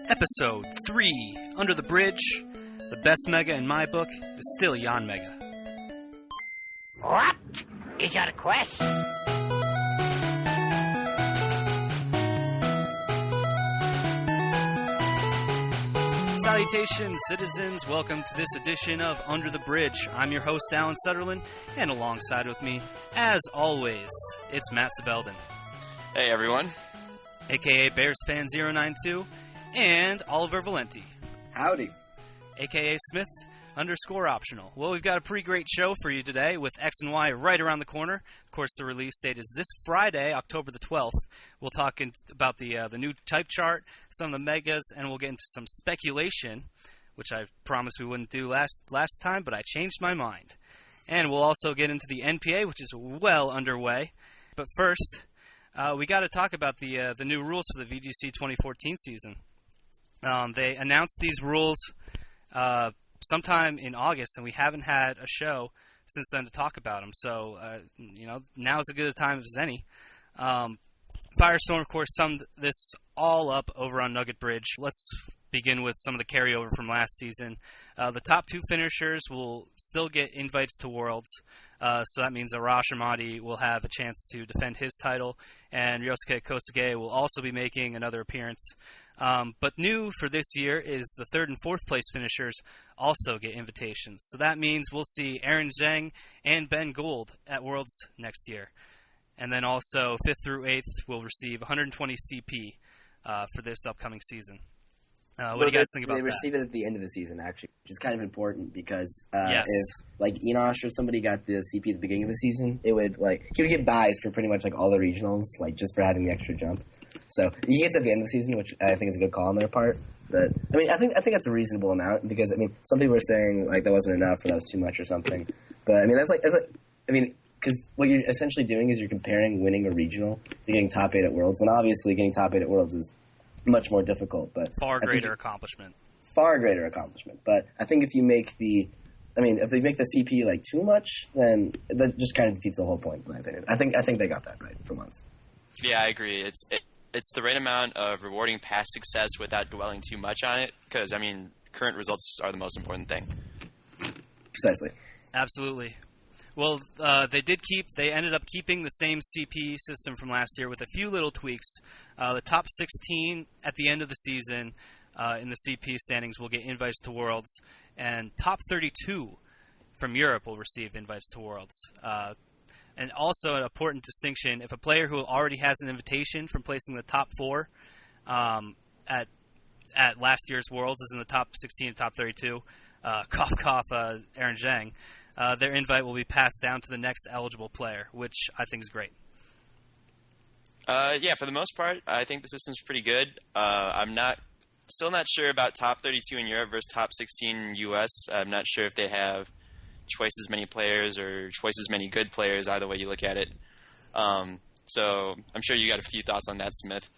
Episode 3, Under the Bridge. The best mega in my book is still Yon Mega. What is your quest? Salutations, citizens. Welcome to this edition of Under the Bridge. I'm your host, Alan Sutterlin, and alongside with me, as always, it's Matt Sybeldon. Hey, everyone. A.K.A. BearsFan092, and Oliver Valenti. Howdy. A.K.A. Smith_optional. Well, we've got a pretty great show for you today with X and Y right around the corner. Of course, the release date is this Friday, October the 12th. We'll talk about the new type chart, some of the megas, and we'll get into some speculation, which I promised we wouldn't do last time, but I changed my mind. And we'll also get into the NPA, which is well underway. But first, we got to talk about the new rules for the VGC 2014 season. They announced these rules sometime in August, and we haven't had a show since then to talk about them. So, now is as good a time as any. Firestorm, of course, summed this all up over on Nugget Bridge. Let's begin with some of the carryover from last season. The top two finishers will still get invites to Worlds. So that means Arash Ahmadi will have a chance to defend his title, and Ryosuke Kosuge will also be making another appearance. But new for this year is the third and fourth place finishers also get invitations. So that means we'll see Aaron Zheng and Ben Gould at Worlds next year. And then also 5th through 8th will receive 120 CP for this upcoming season. What do you guys think about that? They receive it at the end of the season, actually, which is kind of important because yes. If, like, Enosh or somebody got the CP at the beginning of the season, it would, he would get buys for pretty much, all the regionals, just for having the extra jump. So he gets at the end of the season, which I think is a good call on their part. But, I think that's a reasonable amount because, some people are saying, that wasn't enough or that was too much or something. But, because what you're essentially doing is you're comparing winning a regional to getting top 8 at Worlds, when obviously getting top 8 at Worlds is much more difficult, but far greater accomplishment. But I think if you make if they make the CP too much, then that just kind of defeats the whole point, in my opinion. I think they got that right for once. Yeah, I agree. It's the right amount of rewarding past success without dwelling too much on it, because current results are the most important thing. Precisely. Absolutely. Well, they ended up keeping the same CP system from last year with a few little tweaks. The top 16 at the end of the season in the CP standings will get invites to Worlds, and top 32 from Europe will receive invites to Worlds. And also an important distinction, if a player who already has an invitation from placing the top 4 at last year's Worlds is in the top 16 and top 32, Aaron Zheng, their invite will be passed down to the next eligible player, which I think is great. Yeah, for the most part, I think the system's pretty good. I'm still not sure about top 32 in Europe versus top 16 in US. I'm not sure if they have twice as many players or twice as many good players, either way you look at it. So I'm sure you got a few thoughts on that, Smith.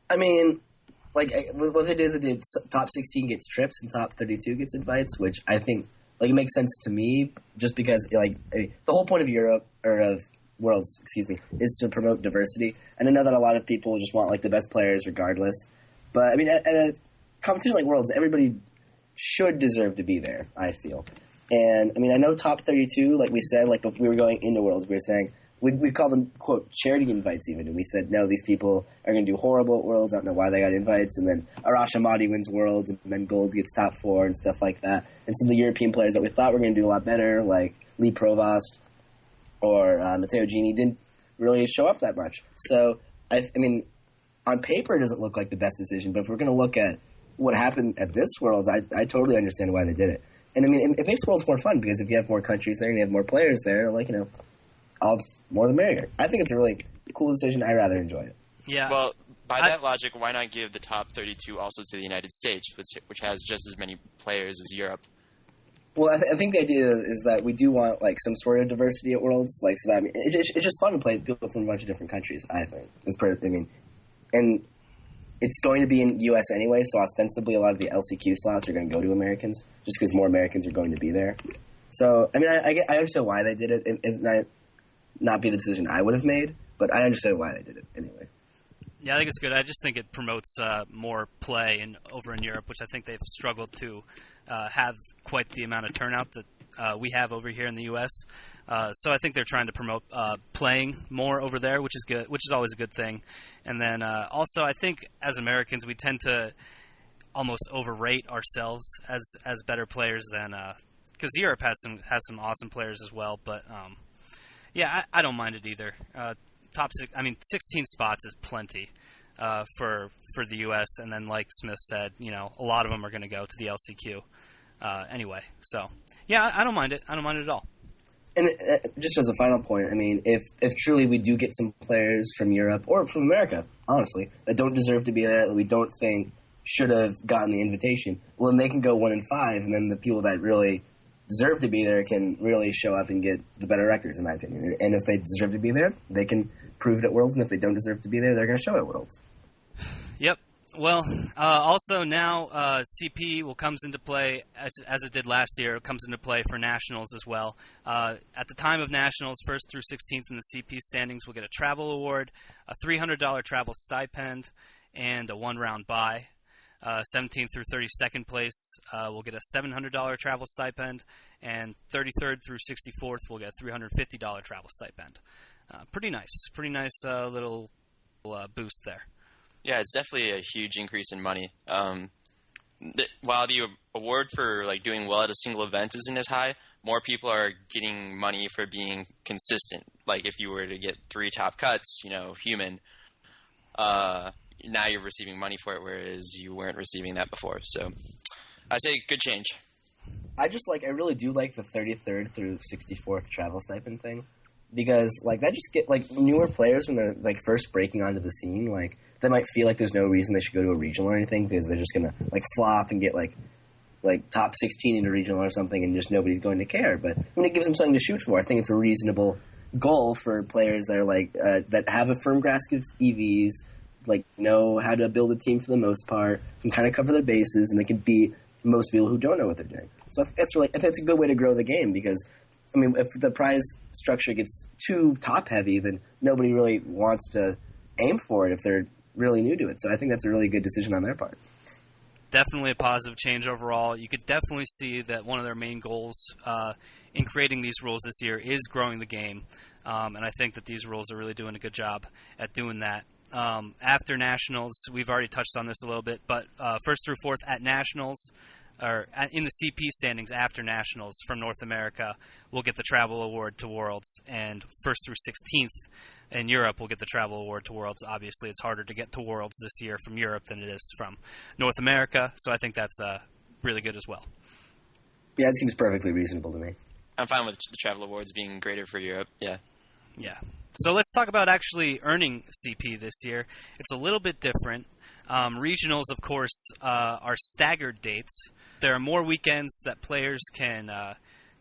What they do is they top 16 gets trips and top 32 gets invites, which I think it makes sense to me, just because the whole point of Europe or of Worlds, is to promote diversity. And I know that a lot of people just want the best players regardless. But at a competition like Worlds, everybody should deserve to be there, I feel. And I know top 32, like we said, if we were going into Worlds, we were saying we call them, quote, charity invites even. And we said, no, these people are going to do horrible at Worlds. I don't know why they got invites. And then Arash Ahmadi wins Worlds, and Ben Gould gets top 4 and stuff like that. And some of the European players that we thought were going to do a lot better, like Lee Provost or Matteo Gini, didn't really show up that much. So, on paper, it doesn't look like the best decision. But if we're going to look at what happened at this Worlds, I totally understand why they did it. And, it makes Worlds more fun because if you have more countries there and you have more players there, all more the merrier. I think it's a really cool decision. I rather enjoy it. Yeah. Well, by that logic, why not give the top 32 also to the United States, which has just as many players as Europe? Well, I think the idea is that we do want some sort of diversity at Worlds, so that it's just fun to play with people from a bunch of different countries. I think and it's going to be in U.S. anyway, so ostensibly a lot of the LCQ slots are going to go to Americans, just because more Americans are going to be there. So I understand why they did it. It might not be the decision I would have made, but I understand why they did it anyway. Yeah, I think it's good. I just think it promotes more play over in Europe, which I think they've struggled to have quite the amount of turnout that we have over here in the U.S. So I think they're trying to promote playing more over there, which is good, which is always a good thing. And then also, I think as Americans, we tend to almost overrate ourselves as better players than because Europe has some awesome players as well. But yeah, I don't mind it either. Top 16 spots is plenty for the U.S. And then, like Smith said, a lot of them are going to go to the LCQ anyway. So yeah, I don't mind it. I don't mind it at all. And just as a final point, I mean, if truly we do get some players from Europe or from America, honestly, that don't deserve to be there, that we don't think should have gotten the invitation, well, then they can go 1-5, and then the people that really deserve to be there can really show up and get the better records, in my opinion. And if they deserve to be there, they can prove it at Worlds, and if they don't deserve to be there, they're going to show it at Worlds. Yep. Well, also now CP comes into play, as it did last year. It comes into play for Nationals as well. At the time of Nationals, 1st through 16th in the CP standings will get a travel award, a $300 travel stipend, and a one-round bye. 17th through 32nd place will get a $700 travel stipend, and 33rd through 64th will get a $350 travel stipend. Pretty nice little boost there. Yeah, it's definitely a huge increase in money. While the award for doing well at a single event isn't as high, more people are getting money for being consistent. Like if you were to get 3 top cuts, human, now you're receiving money for it, whereas you weren't receiving that before. So I say good change. I really do like the 33rd through 64th travel stipend thing, because that just get newer players when they're first breaking onto the scene, they might feel like there's no reason they should go to a regional or anything because they're just gonna flop and get top 16 in a regional or something, and just nobody's going to care. But when it gives them something to shoot for, I think it's a reasonable goal for players that are that have a firm grasp of EVs, know how to build a team for the most part, can kind of cover their bases, and they can beat most people who don't know what they're doing. So I think that's a good way to grow the game, because I mean, if the prize structure gets too top heavy, then nobody really wants to aim for it if they're really new to it. So I think that's a really good decision on their part. Definitely a positive change overall. You could definitely see that one of their main goals in creating these rules this year is growing the game. And I think that these rules are really doing a good job at doing that. After Nationals, we've already touched on this a little bit, but 1st through 4th at Nationals, or in the CP standings after Nationals from North America, will get the travel award to Worlds, and 1st through 16th in Europe will get the travel award to Worlds. Obviously, it's harder to get to Worlds this year from Europe than it is from North America, so I think that's really good as well. Yeah, it seems perfectly reasonable to me. I'm fine with the travel awards being greater for Europe, yeah. Yeah. So let's talk about actually earning CP this year. It's a little bit different. Regionals, of course, are staggered dates. There are more weekends that players can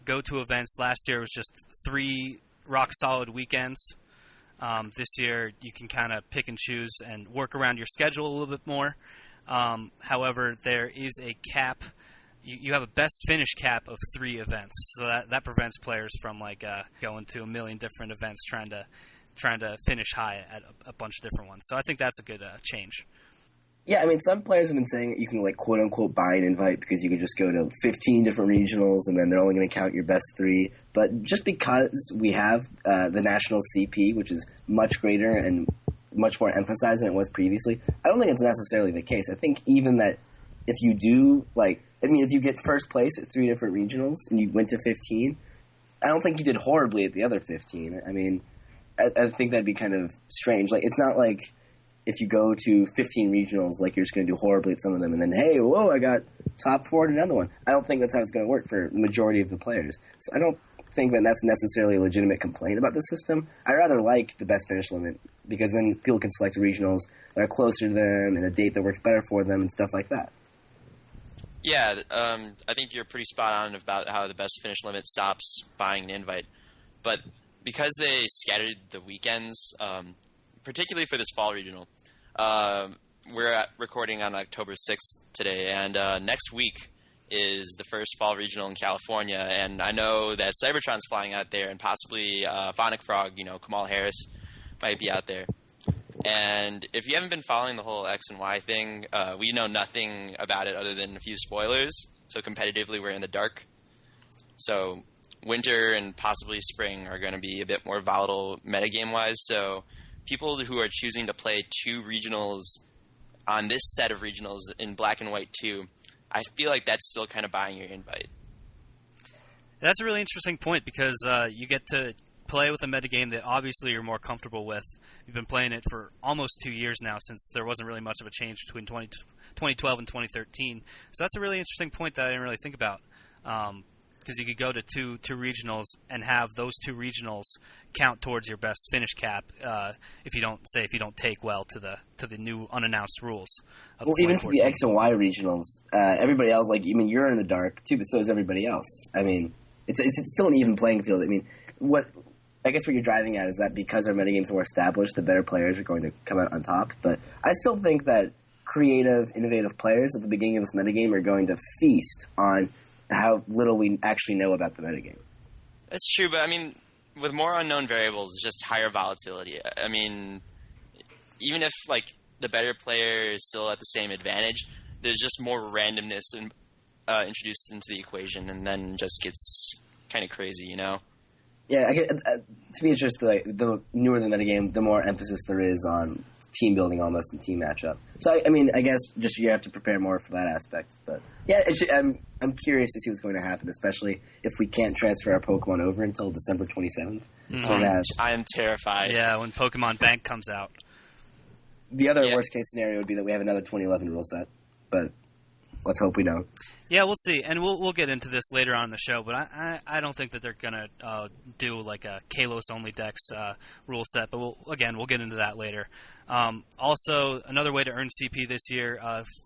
go to events. Last year was just 3 rock-solid weekends. This year you can kind of pick and choose and work around your schedule a little bit more. However, there is a cap. You have a best finish cap of 3 events, so that prevents players from going to a million different events trying to finish high at a bunch of different ones. So I think that's a good change. Yeah, I mean, some players have been saying you can quote unquote buy an invite because you can just go to 15 different regionals and then they're only going to count your best 3. But just because we have the national CP, which is much greater and much more emphasized than it was previously, I don't think it's necessarily the case. I think even that if you do if you get first place at 3 different regionals and you went to 15, I don't think you did horribly at the other 15. I mean, I think that'd be kind of strange. It's not like if you go to 15 regionals, you're just going to do horribly at some of them, and then, hey, whoa, I got top 4 at another one. I don't think that's how it's going to work for the majority of the players. So I don't think that that's necessarily a legitimate complaint about the system. I rather like the best finish limit, because then people can select regionals that are closer to them and a date that works better for them and stuff like that. Yeah, I think you're pretty spot on about how the best finish limit stops buying an invite. But because they scattered the weekends, particularly for this fall regional, we're recording on October 6th today, and next week is the first fall regional in California, and I know that Cybertron's flying out there, and possibly Phonic Frog, Kamal Harris might be out there. And if you haven't been following the whole X and Y thing, we know nothing about it other than a few spoilers. So competitively, we're in the dark. So winter and possibly spring are going to be a bit more volatile metagame-wise. So people who are choosing to play 2 regionals on this set of regionals in Black and White 2, I feel like that's still kind of buying your invite. That's a really interesting point because you get to play with a metagame that obviously you're more comfortable with. You've been playing it for almost 2 years now since there wasn't really much of a change between 2012 and 2013. So that's a really interesting point that I didn't really think about. Because you could go to two regionals and have those 2 regionals count towards your best finish cap if you don't take well to the new unannounced rules. Well, even for the X and Y regionals, everybody else, like, I mean, you're in the dark too, but so is everybody else. I mean, it's still an even playing field. I mean, what you're driving at is that because our metagames are more established, the better players are going to come out on top. But I still think that creative, innovative players at the beginning of this metagame are going to feast on how little we actually know about the metagame. That's true, but I mean, with more unknown variables, it's just higher volatility. I mean, even if like the better player is still at the same advantage, there's just more randomness introduced into the equation, and then just gets kind of crazy, you know? Yeah, to me, it's just like the newer the metagame, the more emphasis there is on team building almost and team matchup. So, I mean, I guess just you have to prepare more for that aspect. But, yeah, I'm curious to see what's going to happen, especially if we can't transfer our Pokemon over until December 27th. Mm-hmm. So I am terrified. Yeah, when Pokemon Bank comes out. The other worst-case scenario would be that we have another 2011 rule set. But let's hope we don't. Yeah, we'll see, and we'll get into this later on in the show. But I don't think that they're gonna do like a Kalos only Dex rule set. But we'll get into that later. Also, another way to earn CP this year,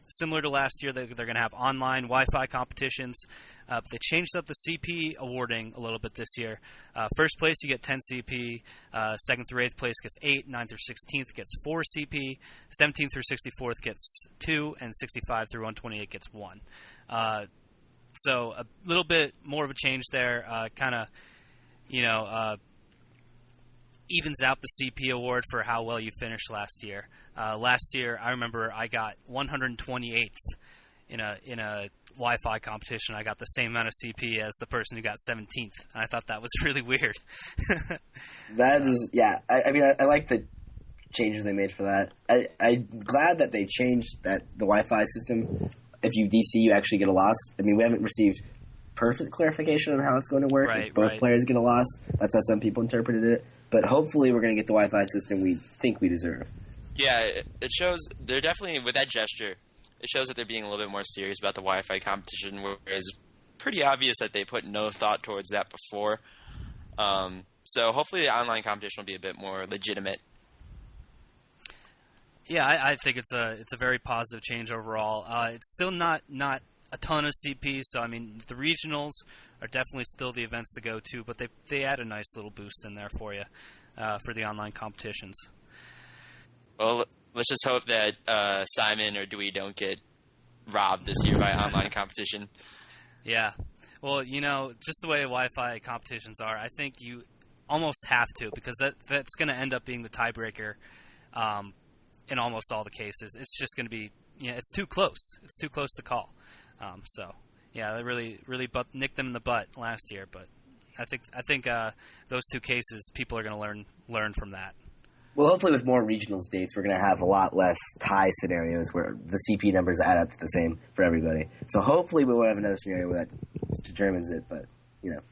similar to last year, they're going to have online Wi-Fi competitions. But they changed up the CP awarding a little bit this year. First place, you get 10 CP. Second through 8th place gets 8. 9th through 16th gets 4 CP. 17th through 64th gets 2. And 65 through 128 gets 1. So a little bit more of a change there. Kind of, evens out the CP award for how well you finished last year. Last year, I remember I got 128th in a Wi-Fi competition. I got the same amount of CP as the person who got 17th, and I thought that was really weird. That is, yeah. I mean, I like the changes they made for that. I'm glad that they changed the Wi-Fi system. If you DC, you actually get a loss. I mean, we haven't received perfect clarification on how it's going to work. Right, if both players get a loss. That's how some people interpreted it. But hopefully we're going to get the Wi-Fi system we think we deserve. Yeah, it shows they're definitely, with that gesture, it shows that they're being a little bit more serious about the Wi-Fi competition, whereas pretty obvious that they put no thought towards that before. So hopefully the online competition will be a bit more legitimate. Yeah, I think it's a very positive change overall. It's still not a ton of CP, so I mean the regionals are definitely still the events to go to, but they add a nice little boost in there for you for the online competitions. Well, let's just hope that Simon or Dewey don't get robbed this year by online competition. Yeah. Well, just the way Wi-Fi competitions are, I think you almost have to, because that's going to end up being the tiebreaker in almost all the cases. It's just going to be, it's too close. It's too close to call. So, yeah, they really nicked them in the butt last year. But I think those 2 cases, people are going to learn from that. Well, hopefully with more regionals dates, we're going to have a lot less tie scenarios where the CP numbers add up to the same for everybody. So hopefully we won't have another scenario where that determines it. But,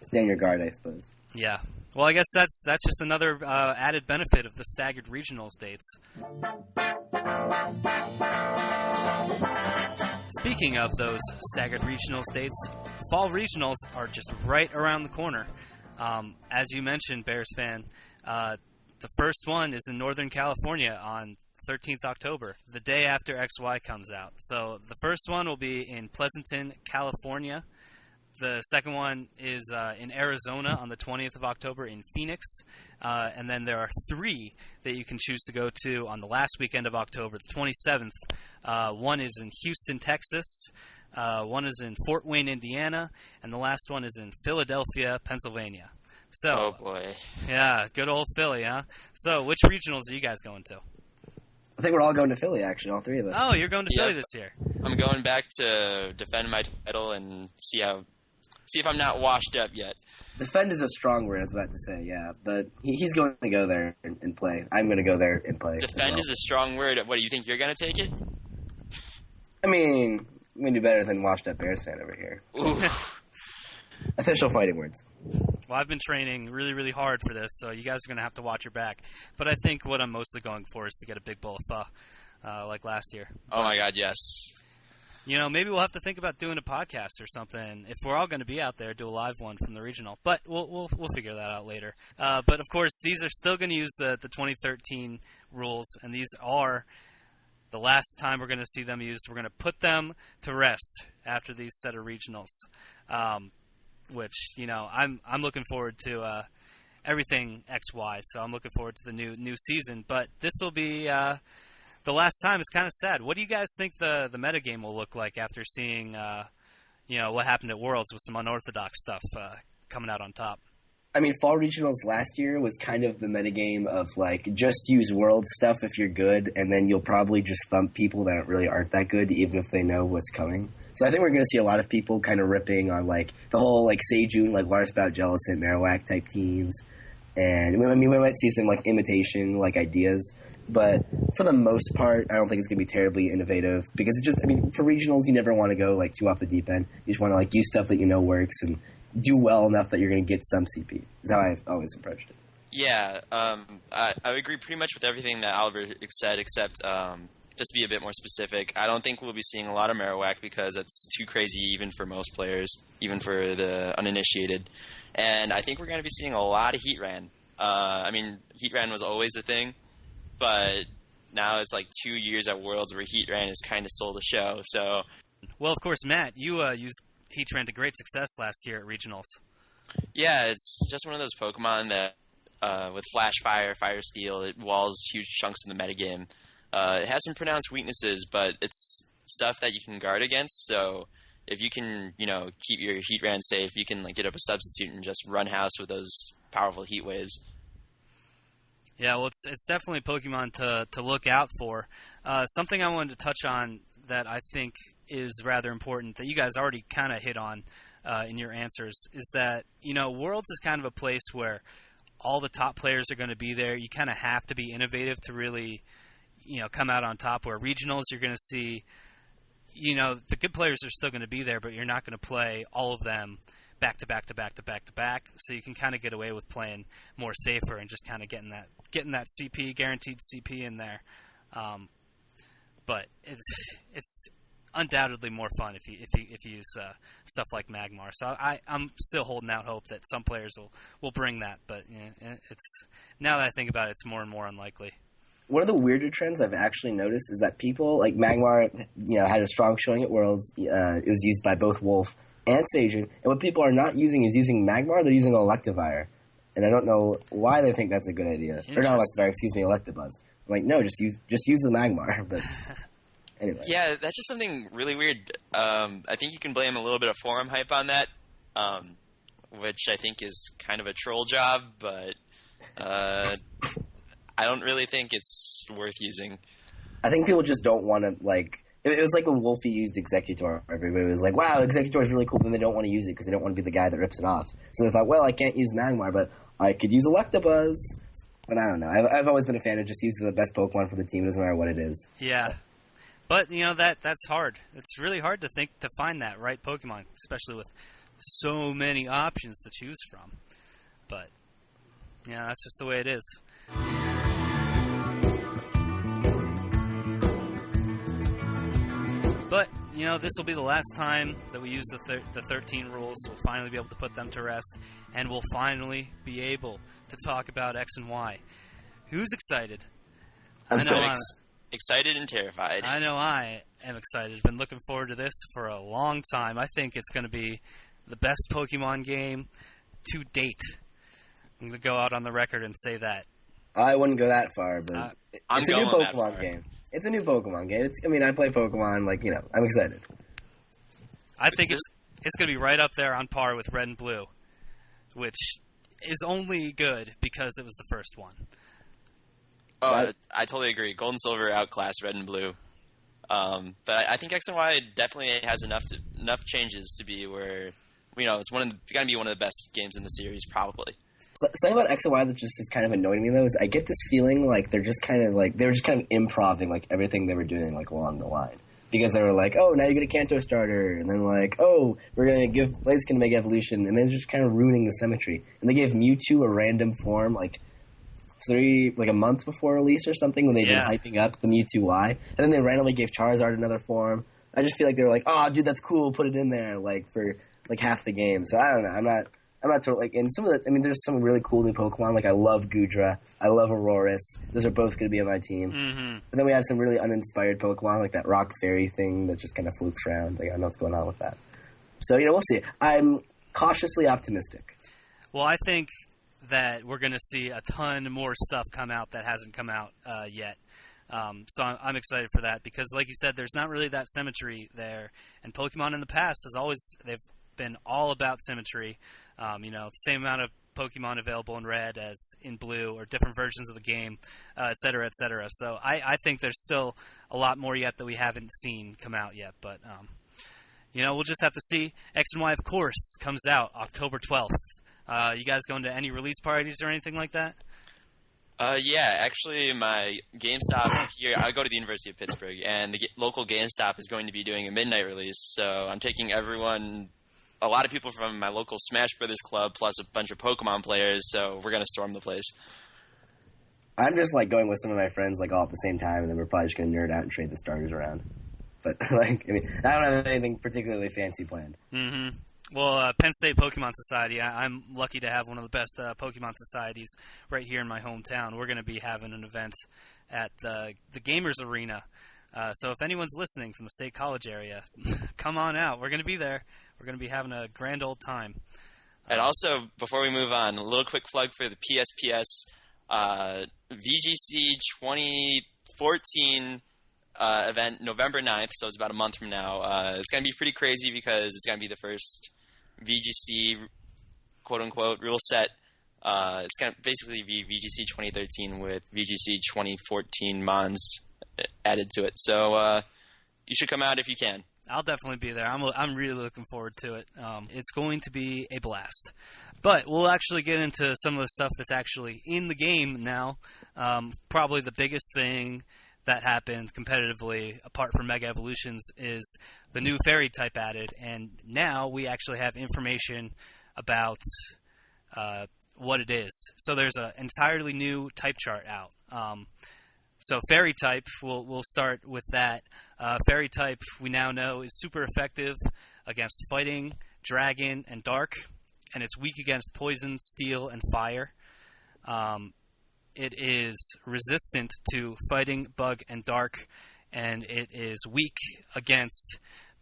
stay on your guard, I suppose. Yeah. Well, I guess that's just another added benefit of the staggered regionals dates. Speaking of those staggered regionals dates, fall regionals are just right around the corner. As you mentioned, Bears fan, the first one is in Northern California on 13th October, the day after XY comes out. So the first one will be in Pleasanton, California. The second one is in Arizona on the 20th of October in Phoenix. And then there are 3 that you can choose to go to on the last weekend of October, the 27th. One is in Houston, Texas. One is in Fort Wayne, Indiana. And the last one is in Philadelphia, Pennsylvania. So, oh, boy. Yeah, good old Philly, huh? So which regionals are you guys going to? I think we're all going to Philly, actually, all three of us. Oh, you're going to Philly Yep. this year. I'm going back to defend my title and see if I'm not washed up yet. Defend is a strong word, I was about to say, yeah. But he's going to go there and play. I'm going to go there and play. Defend is a strong word. What, do you think you're going to take it? I mean, I'm going to do better than washed up Bears fan over here. Ooh. Official fighting words. Well, I've been training really, really hard for this, so you guys are going to have to watch your back. But I think what I'm mostly going for is to get a big bowl of pho, like last year. Oh, my God, yes. You know, maybe we'll have to think about doing a podcast or something. If we're all going to be out there, do a live one from the regional. But we'll figure that out later. But, of course, these are still going to use the 2013 rules, and these are the last time we're going to see them used. We're going to put them to rest after these set of regionals. Which, you know, I'm looking forward to everything XY, so I'm looking forward to the new season. But this will be the last time. It's kind of sad. What do you guys think the metagame will look like after seeing, you know, what happened at Worlds with some unorthodox stuff coming out on top? I mean, fall regionals last year was kind of the metagame of, like, just use world stuff if you're good, and then you'll probably just thump people that really aren't that good, even if they know what's coming. So I think we're going to see a lot of people kind of ripping on, like, the whole, like, Sejun, like, Waterspout, Jellicent, Marowak type teams. And, I mean, we might see some, like, imitation, like, ideas. But for the most part, I don't think it's going to be terribly innovative. Because it just, I mean, for regionals, you never want to go, like, too off the deep end. You just want to, like, use stuff that you know works and do well enough that you're going to get some CP. Is how I've always approached it. Yeah, I agree pretty much with everything that Oliver said, except just to be a bit more specific, I don't think we'll be seeing a lot of Marowak because it's too crazy even for most players, even for the uninitiated. And I think we're going to be seeing a lot of Heatran. I mean, Heatran was always a thing, but now it's like 2 years at Worlds where Heatran has kind of stole the show. So, well, of course, Matt, you used Heatran to great success last year at regionals. Yeah, it's just one of those Pokemon that with Flash Fire, Fire Steel, it walls huge chunks of the metagame. It has some pronounced weaknesses, but it's stuff that you can guard against. So if you can, you know, keep your Heatran safe, you can like get up a substitute and just run house with those powerful heat waves. Yeah, well, it's definitely a Pokemon to look out for. Something I wanted to touch on that I think is rather important that you guys already kind of hit on in your answers is that, you know, Worlds is kind of a place where all the top players are going to be there. You kind of have to be innovative to really, you know, come out on top. Where regionals, you're going to see, you know, the good players are still going to be there, but you're not going to play all of them back to back to back to back to back. So you can kind of get away with playing more safer and just kind of getting that CP, guaranteed CP in there. But it's undoubtedly more fun if you use stuff like Magmar. So I'm still holding out hope that some players will bring that. But you know, it's now that I think about it, it's more and more unlikely. One of the weirder trends I've actually noticed is that people, like Magmar, you know, had a strong showing at Worlds. It was used by both Wolf and Sajin. And what people are not using is using Magmar. They're using Electivire. And I don't know why they think that's a good idea. Or not Electivire, excuse me, Electabuzz. I'm like, no, just use the Magmar. But anyway. Yeah, that's just something really weird. I think you can blame a little bit of forum hype on that, which I think is kind of a troll job, but I don't really think it's worth using. I think people just don't want to, like... It was like when Wolfie used Executor. Everybody was like, wow, Executor is really cool, but then they don't want to use it because they don't want to be the guy that rips it off. So they thought, well, I can't use Magmar, but I could use Electabuzz. But I don't know. I've always been a fan of just using the best Pokemon for the team. It doesn't matter what it is. Yeah. So. But, you know, that's hard. It's really hard to find that right Pokemon, especially with so many options to choose from. But, yeah, that's just the way it is. But, you know, this will be the last time that we use the 13 rules. We'll finally be able to put them to rest, and we'll finally be able to talk about X and Y. Who's excited? I'm excited and terrified. I know I am excited. I've been looking forward to this for a long time. I think it's going to be the best Pokemon game to date. I'm going to go out on the record and say that. I wouldn't go that far, but it's a new Pokemon game. It's a new Pokemon game. I play Pokemon, like, you know, I'm excited. I think it's going to be right up there on par with Red and Blue, which is only good because it was the first one. Oh, I totally agree. Gold and Silver outclass Red and Blue. But I think X and Y definitely has enough changes to be where, it's going to be one of the best games in the series, probably. Something about X and Y that just is kind of annoying me, though, is I get this feeling like they were just kind of improving, like, everything they were doing, like, along the line. Because they were like, oh, now you get a Kanto starter, and then like, oh, Blaze can make evolution, and then just kind of ruining the symmetry. And they gave Mewtwo a random form, like a month before release or something, when they'd been hyping up the Mewtwo Y, and then they randomly gave Charizard another form. I just feel like they were like, oh, dude, that's cool, put it in there, like, for, like, half the game. So I don't know, I'm not totally, like, and there's some really cool new Pokemon, like, I love Goodra, I love Aurorus, those are both going to be on my team. Mm-hmm. And then we have some really uninspired Pokemon, like that Rock Fairy thing that just kind of floats around, like, I don't know what's going on with that. So, we'll see. I'm cautiously optimistic. Well, I think that we're going to see a ton more stuff come out that hasn't come out yet. So I'm excited for that because, like you said, there's not really that symmetry there. And Pokemon in the past they've been all about symmetry. The same amount of Pokemon available in Red as in Blue, or different versions of the game, et cetera, et cetera. So I think there's still a lot more yet that we haven't seen come out yet. But, we'll just have to see. X and Y, of course, comes out October 12th. You guys going to any release parties or anything like that? Yeah, actually, my GameStop here, I go to the University of Pittsburgh, and the local GameStop is going to be doing a midnight release. So I'm taking a lot of people from my local Smash Brothers club, plus a bunch of Pokemon players, so we're going to storm the place. I'm just, like, going with some of my friends, like, all at the same time, and then we're probably just going to nerd out and trade the starters around. But, like, I don't have anything particularly fancy planned. Mm-hmm. Well, Penn State Pokemon Society, I'm lucky to have one of the best Pokemon societies right here in my hometown. We're going to be having an event at the Gamers Arena. So if anyone's listening from the State College area, come on out. We're going to be there. We're going to be having a grand old time. And also, before we move on, a little quick plug for the PSPS VGC 2014 event, November 9th, so it's about a month from now. It's going to be pretty crazy because it's going to be the first VGC, quote-unquote, rule set. It's going to basically be VGC 2013 with VGC 2014 Mons added to it. So you should come out if you can. I'll definitely be there. I'm really looking forward to it. It's going to be a blast. But we'll actually get into some of the stuff that's actually in the game now. Probably the biggest thing that happened competitively, apart from Mega Evolutions, is the new Fairy type added. And now we actually have information about what it is. So there's an entirely new type chart out. So Fairy type, we'll start with that. Fairy type, we now know, is super effective against Fighting, Dragon, and Dark, and it's weak against Poison, Steel, and Fire. It is resistant to Fighting, Bug, and Dark, and it is weak against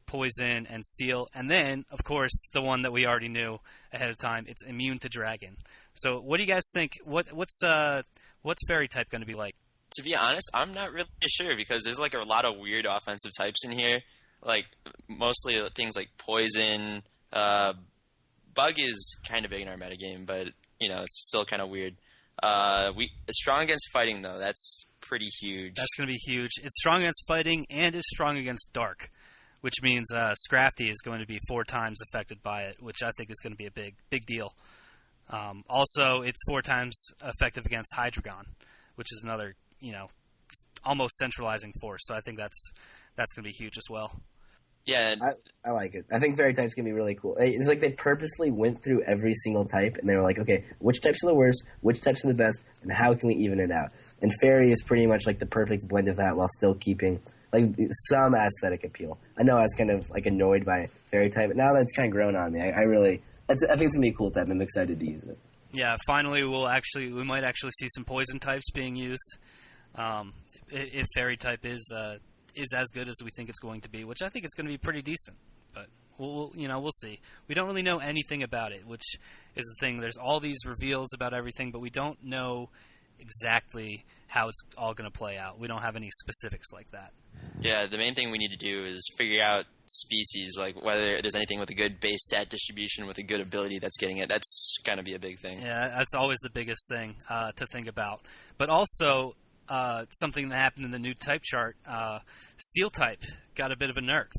Poison and Steel. And then, of course, the one that we already knew ahead of time, it's immune to Dragon. So what do you guys think? What's Fairy type going to be like? To be honest, I'm not really sure because there's like a lot of weird offensive types in here. Like mostly things like Poison. Bug is kind of big in our metagame, but it's still kind of weird. It's strong against Fighting though. That's pretty huge. That's going to be huge. It's strong against Fighting and is strong against Dark, which means Scrafty is going to be 4 times affected by it, which I think is going to be a big deal. Also, it's 4 times effective against Hydreigon, which is another almost centralizing force. So I think that's going to be huge as well. Yeah, I like it. I think Fairy type's going to be really cool. It's like they purposely went through every single type, and they were like, okay, which types are the worst, which types are the best, and how can we even it out? And Fairy is pretty much like the perfect blend of that while still keeping like some aesthetic appeal. I know I was kind of like annoyed by Fairy type, but now that it's kind of grown on me, I think it's going to be a cool type. I'm excited to use it. Yeah, finally we might actually see some Poison types being used. If Fairy type is as good as we think it's going to be, which I think it's going to be pretty decent. But we'll see. We don't really know anything about it, which is the thing. There's all these reveals about everything, but we don't know exactly how it's all going to play out. We don't have any specifics like that. Yeah, the main thing we need to do is figure out species, like whether there's anything with a good base stat distribution with a good ability that's getting it. That's going to be a big thing. Yeah, that's always the biggest thing to think about. But also, something that happened in the new type chart. Steel type got a bit of a nerf.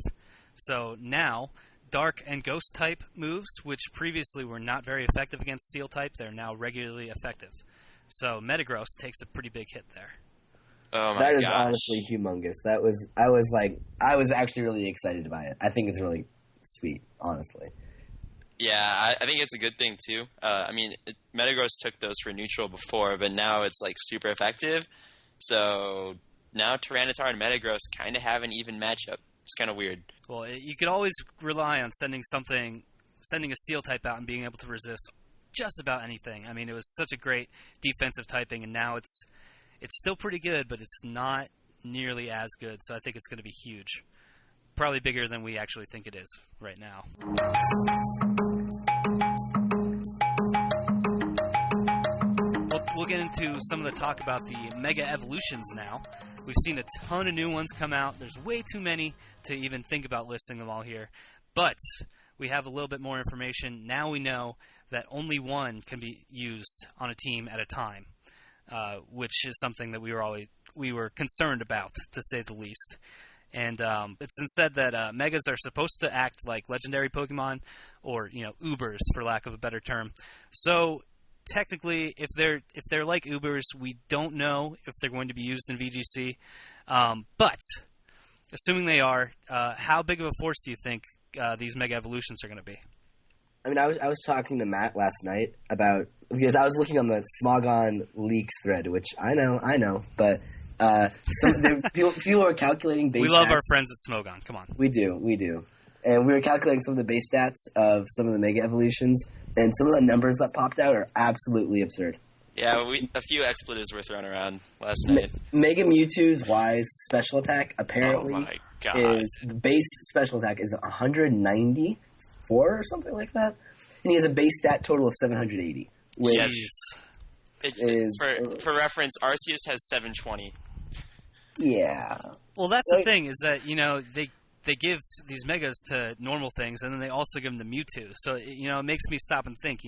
So now, Dark and Ghost type moves, which previously were not very effective against Steel type, they're now regularly effective. So Metagross takes a pretty big hit there. Oh my That is gosh. honestly humongous. I was actually really excited by it. I think it's really sweet, honestly. Yeah, I think it's a good thing too. Metagross took those for neutral before, but now it's like super effective. So now Tyranitar and Metagross kind of have an even matchup. It's kind of weird. Well, you could always rely on sending a Steel type out and being able to resist just about anything. I mean, it was such a great defensive typing, and now it's still pretty good, but it's not nearly as good. So I think it's going to be huge. Probably bigger than we actually think it is right now. We'll get into some of the talk about the Mega Evolutions now. We've seen a ton of new ones come out. There's way too many to even think about listing them all here. But we have a little bit more information. Now we know that only one can be used on a team at a time, which is something that we were concerned about, to say the least. And it's been said that Megas are supposed to act like legendary Pokemon, or Ubers, for lack of a better term. So technically, if they're like Ubers, we don't know if they're going to be used in VGC. But assuming they are, how big of a force do you think these Mega Evolutions are going to be? I mean, I was talking to Matt last night because I was looking on the Smogon leaks thread, which I know, but people are calculating base. We love stats. our friends at Smogon. Come on, we do, and we were calculating some of the base stats of some of the Mega Evolutions, and some of the numbers that popped out are absolutely absurd. Yeah, a few expletives were thrown around last night. Mega Mewtwo's Wise special attack apparently Oh my God. is the base special attack is 194 or something like that, and he has a base stat total of 780. Which Yes. is For reference, Arceus has 720. yeah. Well, that's the thing, is that they give these Megas to normal things, and then they also give them to Mewtwo. So it makes me stop and think.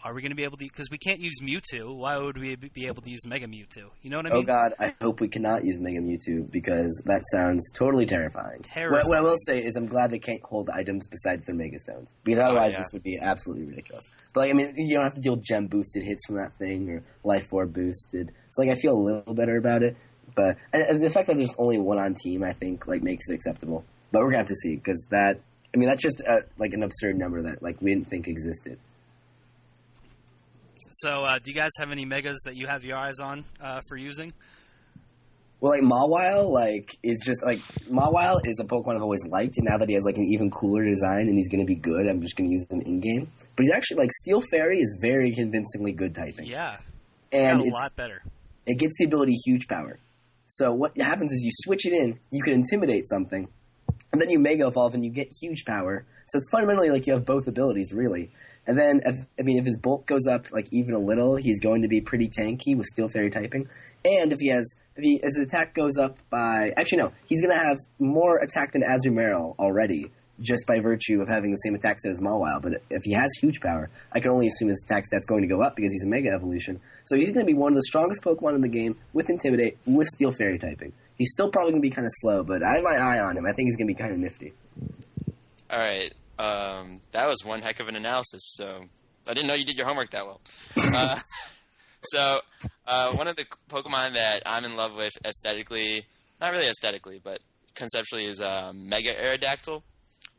Are we going to be able to? Because we can't use Mewtwo. Why would we be able to use Mega Mewtwo? You know what I mean? Oh God, I hope we cannot use Mega Mewtwo because that sounds totally terrifying. Terrifying. What I will say is I'm glad they can't hold items besides their Mega Stones, because otherwise this would be absolutely ridiculous. But you don't have to deal gem boosted hits from that thing or life orb boosted. So I feel a little better about it. But and the fact that there's only one on team, I think makes it acceptable. But we're gonna have to see, because that's just an absurd number that we didn't think existed. So, do you guys have any Megas that you have your eyes on for using? Well, Mawile, is just, Mawile is a Pokemon I've always liked, and now that he has, an even cooler design and he's going to be good, I'm just going to use him in-game. But he's actually, Steel Fairy is very convincingly good typing. Yeah. And a lot better. It gets the ability Huge Power. So what happens is you switch it in, you can Intimidate something, and then you Mega Evolve and you get Huge Power. So it's fundamentally you have both abilities, really. And then, if his bulk goes up even a little, he's going to be pretty tanky with Steel Fairy typing. And if his attack goes up by, actually no, he's going to have more attack than Azumarill already, just by virtue of having the same attack set as Mawile. But if he has Huge Power, I can only assume his attack stat's going to go up because he's a Mega Evolution. So he's going to be one of the strongest Pokemon in the game with Intimidate, with Steel Fairy typing. He's still probably going to be kind of slow, but I have my eye on him. I think he's going to be kind of nifty. All right. That was one heck of an analysis, so I didn't know you did your homework that well. One of the Pokemon that I'm in love with aesthetically, not really aesthetically, but conceptually, is Mega Aerodactyl.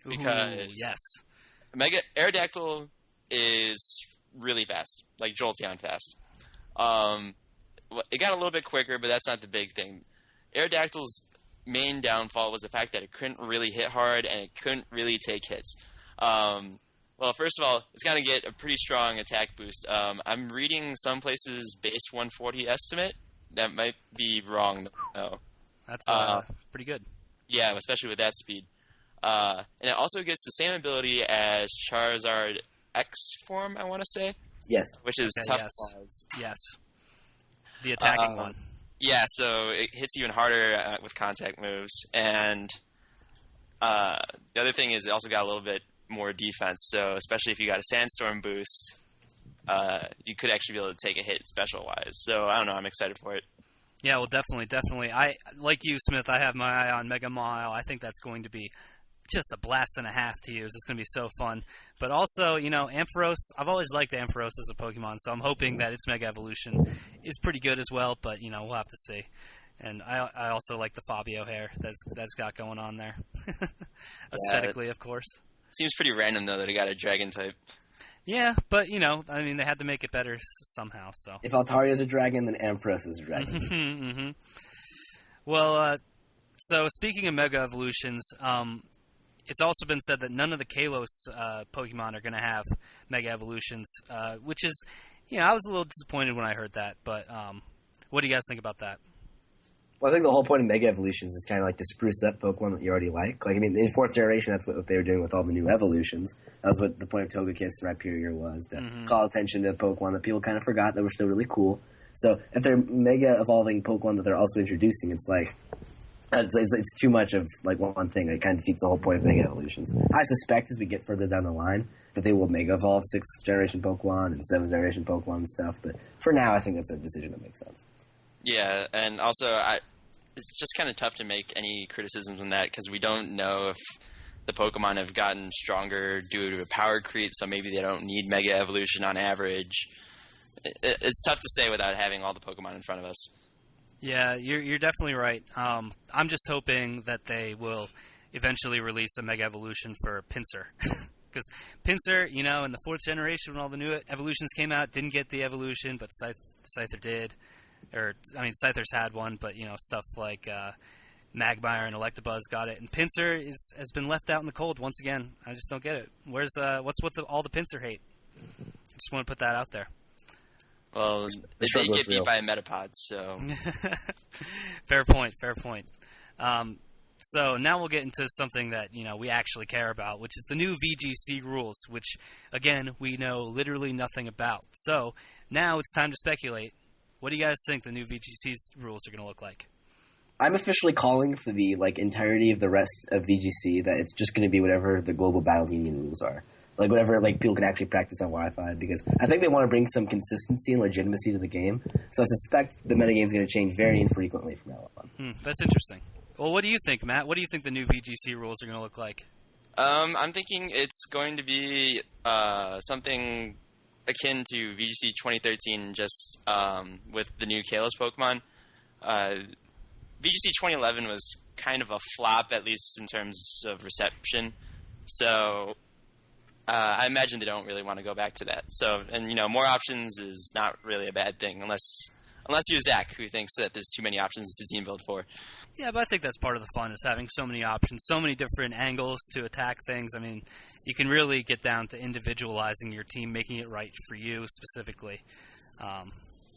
Because yes. Mega Aerodactyl is really fast, like Jolteon fast. It got a little bit quicker, but that's not the big thing. Aerodactyl's main downfall was the fact that it couldn't really hit hard and it couldn't really take hits. Well, first of all, it's going to get a pretty strong attack boost. I'm reading some places base 140 estimate. That might be wrong, though. That's pretty good. Yeah, especially with that speed. And it also gets the same ability as Charizard X form, I want to say. Yes. Which is Okay, Tough yes. Claws. Yes. The attacking one. Yeah, so it hits even harder with contact moves. And the other thing is it also got a little bit more defense. So especially if you got a Sandstorm boost, you could actually be able to take a hit special-wise. So I don't know, I'm excited for it. Yeah, well, definitely. I like you, Smith. I have my eye on Mega Mile. I think that's going to be just a blast and a half to use. It's going to be so fun. But also, Ampharos, I've always liked Ampharos as a Pokemon, so I'm hoping that its Mega Evolution is pretty good as well, but, we'll have to see. And I also like the Fabio hair that's got going on there. Aesthetically, of course. Seems pretty random, though, that it got a Dragon type. Yeah, but, they had to make it better somehow, so. If Altario's a dragon, then Ampharos is a dragon. Mm-hmm. Well, so speaking of Mega Evolutions, it's also been said that none of the Kalos Pokemon are going to have Mega Evolutions, which is, I was a little disappointed when I heard that, but what do you guys think about that? Well, I think the whole point of Mega Evolutions is kind of like to spruce up Pokemon that you already like. Like, in 4th generation, that's what they were doing with all the new evolutions. That was what the point of Togekiss and Rhyperior was, to call attention to Pokemon that people kind of forgot that were still really cool. So if they're Mega evolving Pokemon that they're also introducing, it's like, it's too much of like one thing. It kind of defeats the whole point of Mega Evolutions. I suspect as we get further down the line that they will Mega evolve 6th generation Pokemon and 7th generation Pokemon and stuff. But for now, I think that's a decision that makes sense. Yeah, and also it's just kind of tough to make any criticisms on that because we don't know if the Pokemon have gotten stronger due to a power creep, so maybe they don't need Mega Evolution on average. It's tough to say without having all the Pokemon in front of us. Yeah, you're definitely right. I'm just hoping that they will eventually release a Mega Evolution for Pinsir. Because Pinsir, in the 4th generation when all the new evolutions came out, didn't get the evolution, but Scyther did. Scyther's had one, but, stuff like Magmire and Electabuzz got it. And Pinsir has been left out in the cold once again. I just don't get it. What's with all the Pinsir hate? Just want to put that out there. Well, they did get beat by a Metapod, so... Fair point. So now we'll get into something that, we actually care about, which is the new VGC rules, which, again, we know literally nothing about. So now it's time to speculate. What do you guys think the new VGC rules are going to look like? I'm officially calling for the entirety of the rest of VGC that it's just going to be whatever the Global Battle Union rules are. Like, whatever people can actually practice on Wi-Fi, because I think they want to bring some consistency and legitimacy to the game. So I suspect the metagame is going to change very infrequently from now on. That's interesting. Well, what do you think, Matt? What do you think the new VGC rules are going to look like? I'm thinking it's going to be something akin to VGC 2013, just with the new Kalos Pokemon. VGC 2011 was kind of a flop, at least in terms of reception. So I imagine they don't really want to go back to that. So, and more options is not really a bad thing, unless you're Zach, who thinks that there's too many options to team build for. Yeah, but I think that's part of the fun, is having so many options, so many different angles to attack things. I mean, you can really get down to individualizing your team, making it right for you specifically.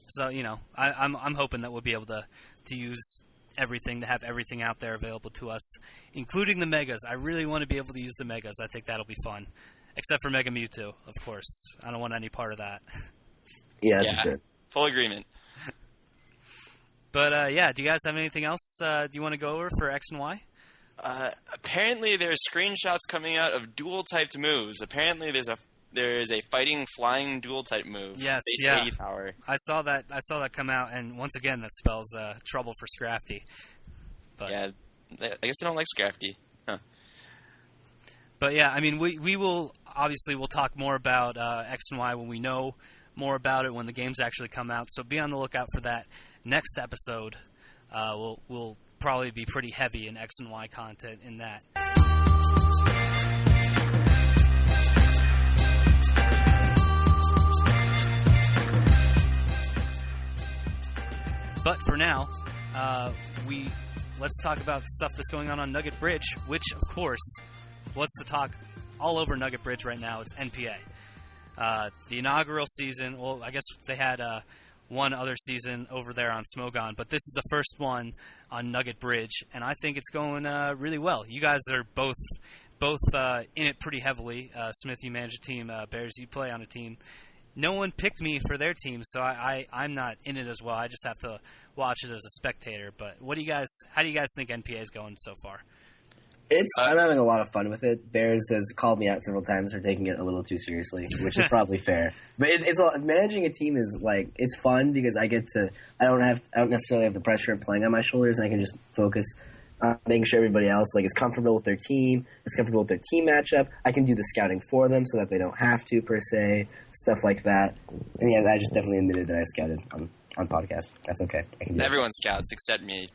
So, I'm hoping that we'll be able to use everything, to have everything out there available to us, including the Megas. I really want to be able to use the Megas. I think that'll be fun. Except for Mega Mewtwo, of course. I don't want any part of that. Yeah, that's good. Full agreement. But, do you guys have anything else do you want to go over for X and Y? Apparently there's screenshots coming out of dual-typed moves. Apparently there's a fighting, flying dual-type move. Yes, base yeah. 80 power. I saw that come out, and once again, that spells trouble for Scrafty. But, yeah, I guess they don't like Scrafty. Huh. But, yeah, I mean, we will, obviously, we'll talk more about X and Y when we know more about it, when the games actually come out. So be on the lookout for that. Next episode, we'll probably be pretty heavy in X and Y content in that. But for now, let's talk about stuff that's going on Nugget Bridge, which, of course, what's the talk all over Nugget Bridge right now? It's NPA. The inaugural season, well, I guess they had one other season over there on Smogon, but this is the first one on Nugget Bridge, and I think it's going really well. You guys are both in it pretty heavily. Smith, you manage a team. Bears, you play on a team. No one picked me for their team, so I'm not in it as well. I just have to watch it as a spectator. But how do you guys think NPA is going so far? I'm having a lot of fun with it. Bears has called me out several times for taking it a little too seriously, which is probably fair. But managing a team is like, it's fun because I don't necessarily have the pressure of playing on my shoulders, and I can just focus on making sure everybody else like is comfortable with their team, is comfortable with their team matchup. I can do the scouting for them so that they don't have to per se, stuff like that. And yeah, I just definitely admitted that I scouted on podcast. That's okay. I can do Everyone scouts except me.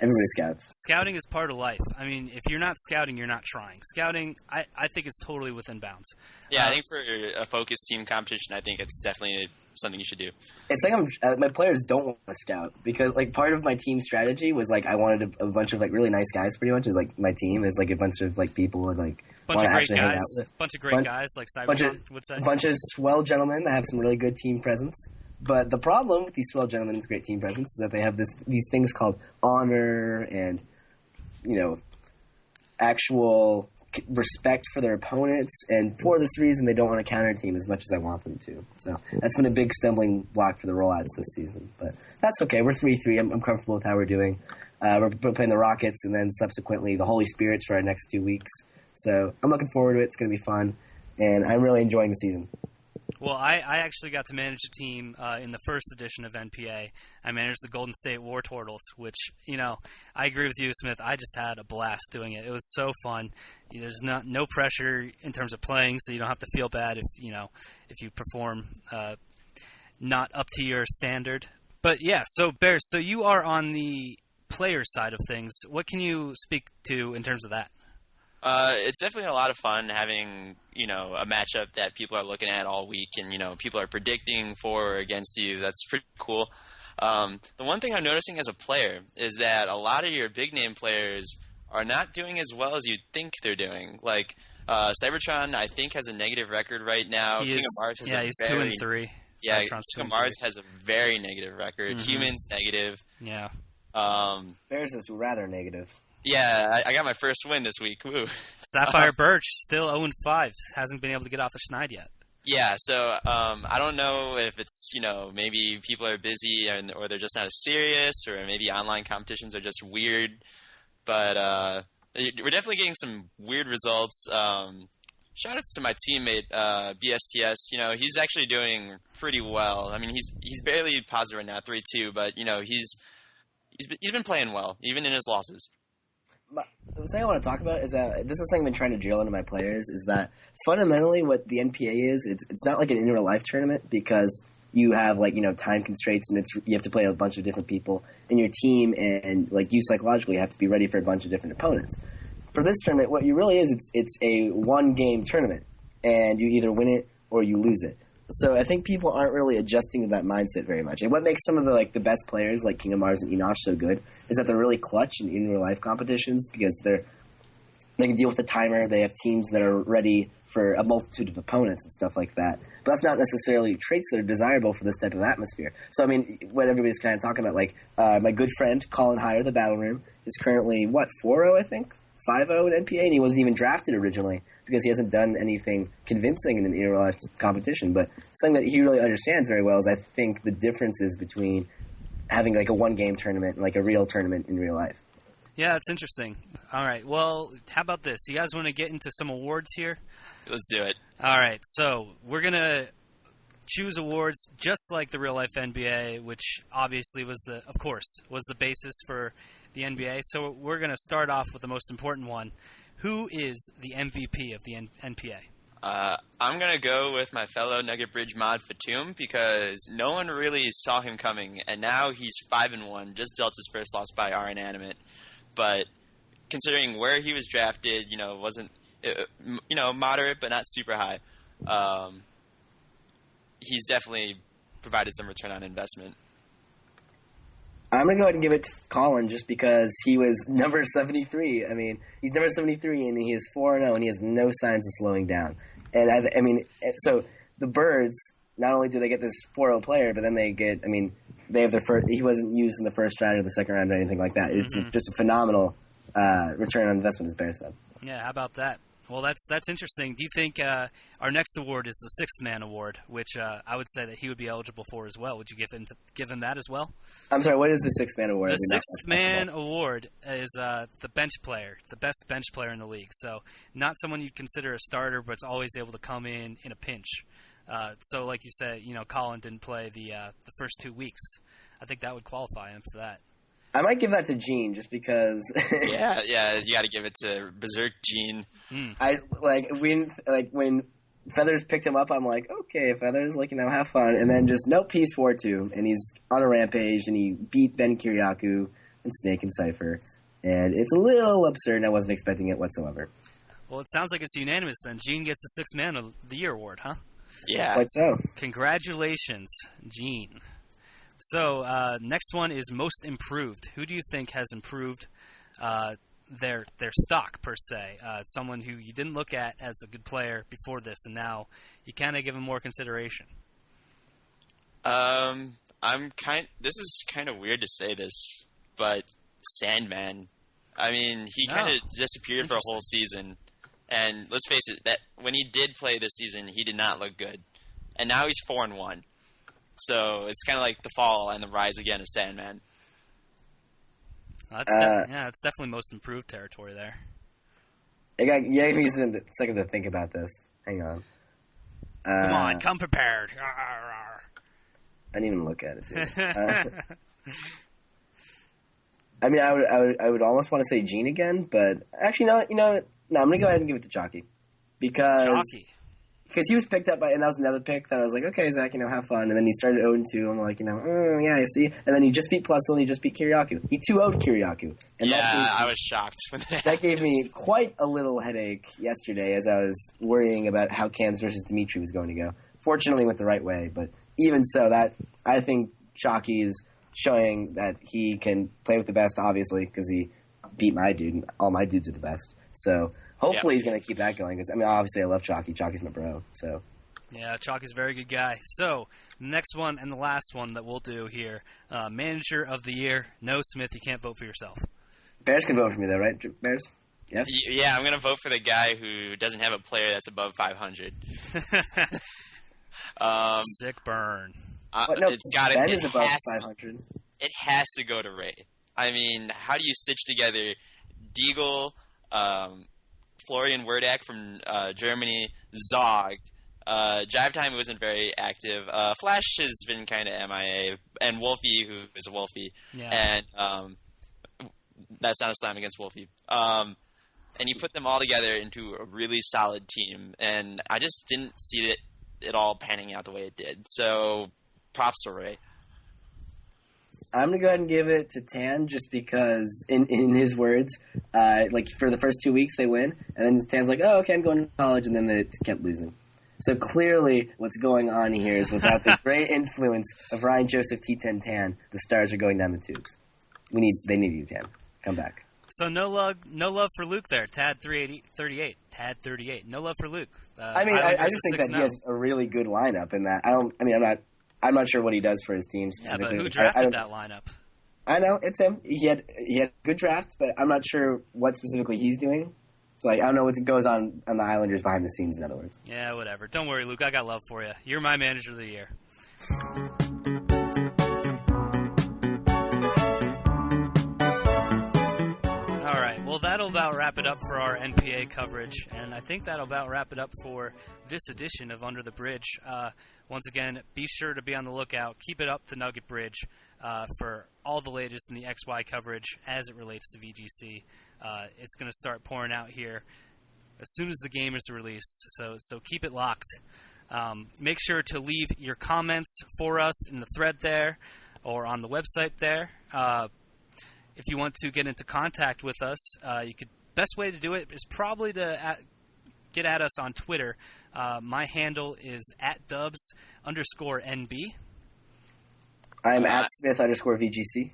Everybody scouts. Scouting is part of life. I mean, if you're not scouting, you're not trying. Scouting, I think it's totally within bounds. Yeah, I think for a focused team competition, I think it's definitely something you should do. It's like my players don't want to scout because like part of my team strategy was like I wanted a bunch of like really nice guys. Pretty much is like my team is like a bunch of like people and like bunch of great guys. Bunch of great guys like Sybeldon would say. A bunch of swell gentlemen that have some really good team presence. But the problem with these swell gentlemen with great team presence is that they have these things called honor and, actual respect for their opponents. And for this reason, they don't want to counter team as much as I want them to. So that's been a big stumbling block for the rollouts this season. But that's okay. We're 3-3. I'm comfortable with how we're doing. We're playing the Rockets and then subsequently the Holy Spirits for our next 2 weeks. So I'm looking forward to it. It's going to be fun. And I'm really enjoying the season. Well, I actually got to manage a team in the first edition of NPA. I managed the Golden State War Turtles, which, I agree with you, Smith. I just had a blast doing it. It was so fun. There's no pressure in terms of playing, so you don't have to feel bad if you perform not up to your standard. But yeah, so Bears, so you are on the player side of things. What can you speak to in terms of that? It's definitely a lot of fun having, a matchup that people are looking at all week and, people are predicting for or against you. That's pretty cool. The one thing I'm noticing as a player is that a lot of your big name players are not doing as well as you'd think they're doing. Like, Cybertron, I think, has a negative record right now. King of Mars has he's 2-3. Yeah, King of Mars has a very negative record. Mm-hmm. Humans, negative. Yeah. Bears is rather negative. Yeah, I got my first win this week. Woo. Sapphire Birch, still 0-5. Hasn't been able to get off the schneid yet. Yeah, so I don't know if it's, maybe people are busy or they're just not as serious, or maybe online competitions are just weird. But we're definitely getting some weird results. Shout-outs to my teammate, BSTS. He's actually doing pretty well. I mean, he's barely positive right now, 3-2, but, he's been playing well, even in his losses. The thing I want to talk about is that this is something I've been trying to drill into my players, is that fundamentally what the NPA is, it's not like an in-real-life tournament because you have time constraints and you have to play a bunch of different people in your team, and you psychologically have to be ready for a bunch of different opponents. For this tournament, what you really is, it's a one-game tournament, and you either win it or you lose it. So I think people aren't really adjusting to that mindset very much. And what makes some of the best players like King of Mars and Enosh so good is that they're really clutch in real life competitions because they can deal with the timer. They have teams that are ready for a multitude of opponents and stuff like that. But that's not necessarily traits that are desirable for this type of atmosphere. So I mean, what everybody's kind of talking about, my good friend Colin Hire, the Battle Room, is currently 4-0, I think. 5-0 in NPA, and he wasn't even drafted originally because he hasn't done anything convincing in an real-life competition. But something that he really understands very well is, I think, the differences between having a one-game tournament and a real tournament in real life. Yeah, it's interesting. All right, well, how about this? You guys want to get into some awards here? Let's do it. All right, so we're going to choose awards just like the real-life NBA, which obviously was the basis for the NBA. So we're going to start off with the most important one. Who is the MVP of the NPA? I'm going to go with my fellow Nugget Bridge mod Fatum because no one really saw him coming, and now he's 5-1, just dealt his first loss by our inanimate. But considering where he was drafted, wasn't moderate but not super high. He's definitely provided some return on investment. I'm going to go ahead and give it to Colin just because he was number 73. I mean, he's number 73, and he is 4-0, and he has no signs of slowing down. And, I mean, so the Birds, not only do they get this 4-0 player, but then they have their first – he wasn't used in the first round or the second round or anything like that. It's just a phenomenal return on investment, as Bear said. Yeah, how about that? Well, that's interesting. Do you think our next award is the Sixth Man Award, which I would say that he would be eligible for as well? Would you give him that as well? I'm sorry, what is the Sixth Man Award? The Sixth Man Award is the bench player, the best bench player in the league. So not someone you'd consider a starter, but it's always able to come in a pinch. So like you said, Colin didn't play the first 2 weeks. I think that would qualify him for that. I might give that to Gene just because. yeah, you got to give it to Berserk Gene. I when Feathers picked him up. I'm like, okay, Feathers, have fun. And then just nope, he's 4-2, and he's on a rampage, and he beat Ben Kiriakou and Snake and Cypher, and it's a little absurd. And I wasn't expecting it whatsoever. Well, it sounds like it's unanimous then. Gene gets the Sixth Man of the Year award, huh? Yeah, quite so. Congratulations, Gene. So next one is most improved. Who do you think has improved their stock per se? Someone who you didn't look at as a good player before this, and now you kind of give him more consideration. This is kind of weird to say this, but Sandman. I mean, he kind of disappeared for a whole season, and let's face it, that when he did play this season, he did not look good, and now he's 4-1. So it's kind of like the fall and the rise again of Sandman. It's definitely most improved territory there. It gave me a second to think about this. Hang on. Come on, come prepared. I didn't even look at it, dude. I mean, I would almost want to say Gene again, but actually, no. No, I'm gonna go ahead and give it to Chalky because he was picked up by, and that was another pick that I was like, okay, Zach, have fun. And then he started 0-2. I'm like, yeah, I see. And then he just beat Plusle, and he just beat Kiriakou. He 2-0'd Kiriakou. And I was shocked when that gave me quite a little headache yesterday as I was worrying about how Cams versus Dimitri was going to go. Fortunately, went the right way, but even so, that I think Chalky is showing that he can play with the best, obviously, because he beat my dude, and all my dudes are the best. So hopefully he's going to keep that going. Because obviously I love Chalky. Chalky's my bro. So yeah, Chalky's a very good guy. So the next one and the last one that we'll do here, Manager of the Year. No, Smith, you can't vote for yourself. Bears can vote for me though, right? Bears? Yes. Yeah, I'm going to vote for the guy who doesn't have a player that's above 500. Sick burn. No, it's got Ben is above 500. It has to go to Ray. I mean, how do you stitch together Deagle, Florian Werdak from Germany, Zog, Jive Time wasn't very active, Flash has been kind of MIA, and Wolfie, who is a Wolfie, and that's not a slam against Wolfie. And you put them all together into a really solid team, and I just didn't see it all panning out the way it did. So, props to Ray. I'm going to go ahead and give it to Tan just because, in his words, for the first 2 weeks they win, and then Tan's like, oh, okay, I'm going to college, and then they kept losing. So clearly what's going on here is without the great influence of Ryan Joseph T10 Tan, the Stars are going down the tubes. They need you, Tan. Come back. So no love for Luke there. Tad 38. Tad 38. No love for Luke. I just think that he has a really good lineup in that. I'm not sure what he does for his team specifically. Yeah, but who drafted that lineup? I know, it's him. He had a good draft, but I'm not sure what specifically he's doing. So, I don't know what goes on the Islanders behind the scenes, in other words. Yeah, whatever. Don't worry, Luke. I got love for you. You're my Manager of the Year. All right. Well, that'll about wrap it up for our NPA coverage, and I think that'll about wrap it up for this edition of Under the Bridge. Once again, be sure to be on the lookout. Keep it up to Nugget Bridge for all the latest in the XY coverage as it relates to VGC. It's going to start pouring out here as soon as the game is released, so keep it locked. Make sure to leave your comments for us in the thread there or on the website there. If you want to get into contact with us, best way to do it is probably to get at us on Twitter. My handle is @Dubs_NB. I'm @Smith_VGC.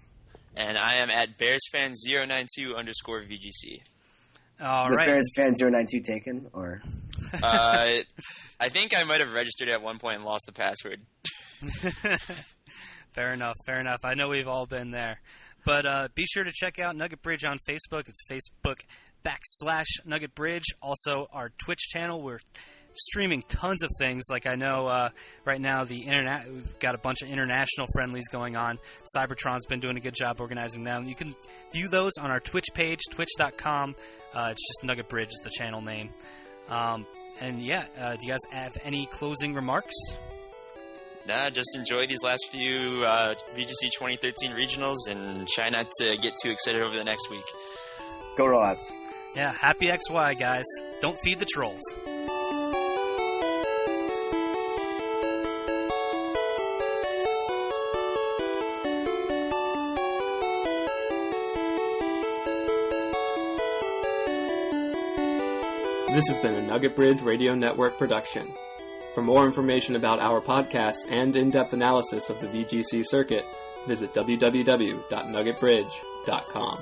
And I am @BearsFan092_VGC. All Was right. BearsFan092 taken, or? I think I might have registered at one point and lost the password. Fair enough. I know we've all been there. But be sure to check out Nugget Bridge on Facebook. It's Facebook.com/Nugget Bridge. Also, our Twitch channel. We're streaming tons of things. Like I know right now we've got a bunch of international friendlies going on. Cybertron's been doing a good job organizing them. You can view those on our Twitch page, twitch.com. It's just Nugget Bridge is the channel name. Do you guys have any closing remarks? Nah, just enjoy these last few VGC 2013 regionals and try not to get too excited over the next week. Go Rollouts. Yeah, happy XY, guys. Don't feed the trolls. This has been a Nugget Bridge Radio Network production. For more information about our podcasts and in-depth analysis of the VGC circuit, visit www.nuggetbridge.com.